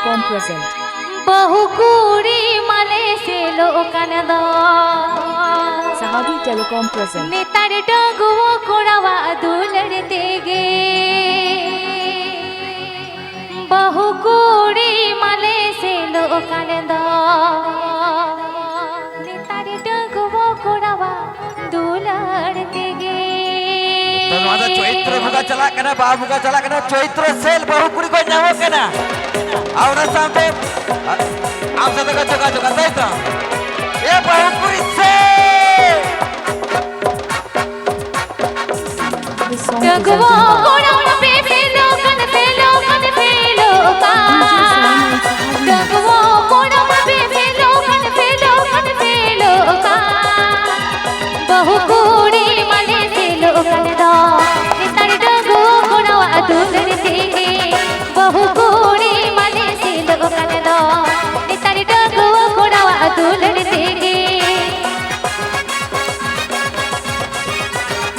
Telecom present. बहुकुरी मले से लोकन दा Sahabi Telecom present. नेतर डगुओ कोड़वा दुलड़ते गे बहुकुरी मले से लोकन दा नेतर डगुओ कोड़वा दुलड़ते गे तो नवादा चैत्र भुगा चला कना बाबू का चला कना चैत्र सेल बहुकुरी को न्यावो कना आवना सामने आप सब का जगह जगह दे तो ये बहुकुरी से This song डगुओ presented by कोड़वा पे लोकन का डगुओ कोड़वा पे लोकन का बहुकुरी मले से लोकन दा नेतर डगुओ कोड़वा दुलड़ते गे बहुकुरी मले से लोकन दा नेतर डगुओ कोड़वा दुलड़ते गे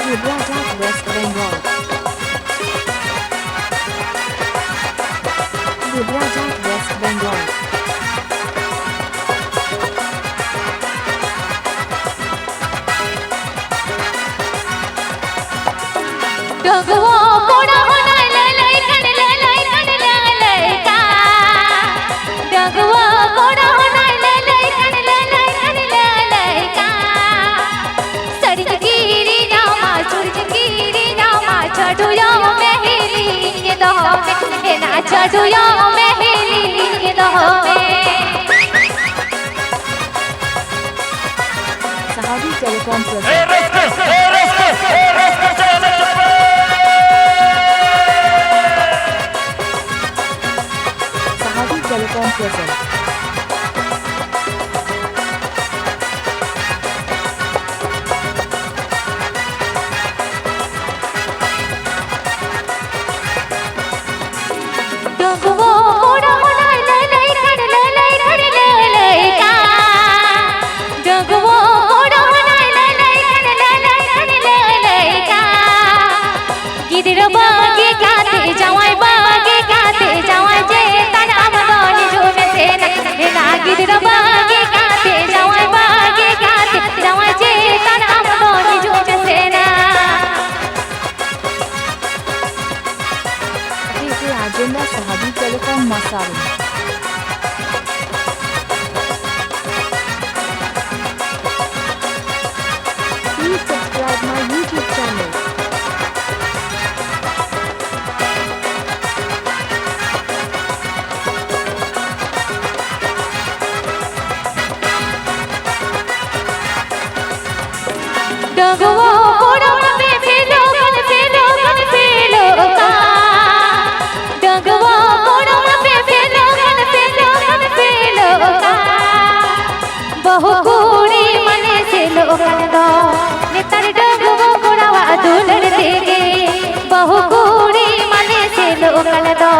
Vibrajat West Bengal. Vibrajat West Bengal. डगुओ कोड़वा ललई कन का डगुओ कोड़वा ललई कन का सरिज गिरी जामा सुरज गिरी जामा चढ़ुया महली के दो में ना चढ़ुया महली के दो में Sahabi Telecom ए present. रस्ते चला चप्पे Sahabi Telecom present. डगुओ कोड़वा ललई का डगुओ कोड़वा ललई का गिदर बागे गाते जावाई बागे गाते जावाई जे तनाम दोनी जो में से ना गिदर बागे गाते जावाई बागे गाते जावाई जे तनाम दोनी जो में से ना This is Agenda Sahabi Telecom Masaru. Please subscribe my YouTube channel. डगुओ कोड़वा पे लोकन का डगुओ कोड़वा पे लोकन का बहुकुरी मले से लोकन दा नेतर डगुओ कोड़वा दुलड़ते गे बहुकुरी मले से लोकन दा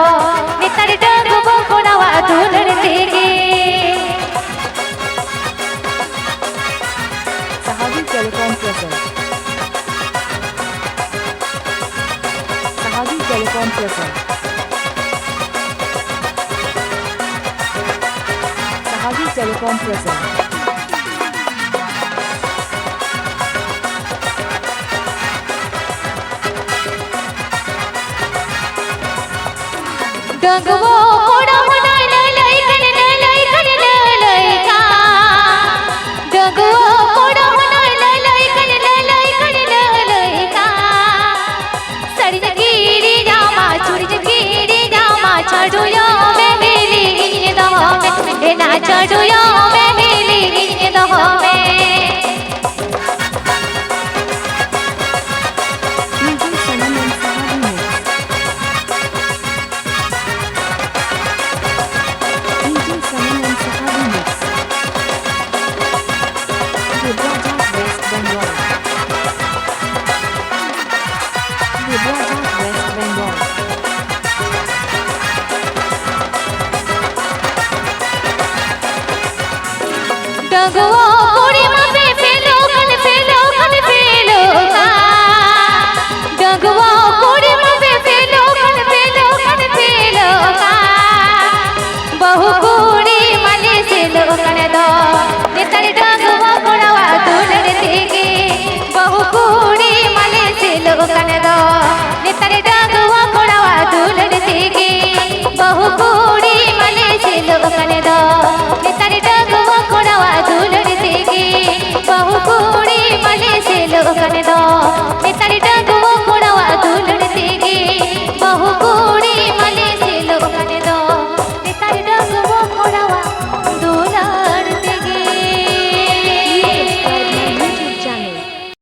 नेतर डगुओ कोड़वा दुलड़ते गे Sahabi Telecom present. Sahabi Telecom present. Sahabi Telecom present. डगुओ कोड़वा ललई का डगुओ कोड़वा ललई का सरिज गिरी जामा सुरज गिरी जामा चढ़ुया महली के दो में ना चढ़ुया महली के दो में DJ Sanam and Sahabi Mix. DJ Sanam and Sahabi Mix. Vibrajat West Bengal. Vibrajat West Bengal. डगुओ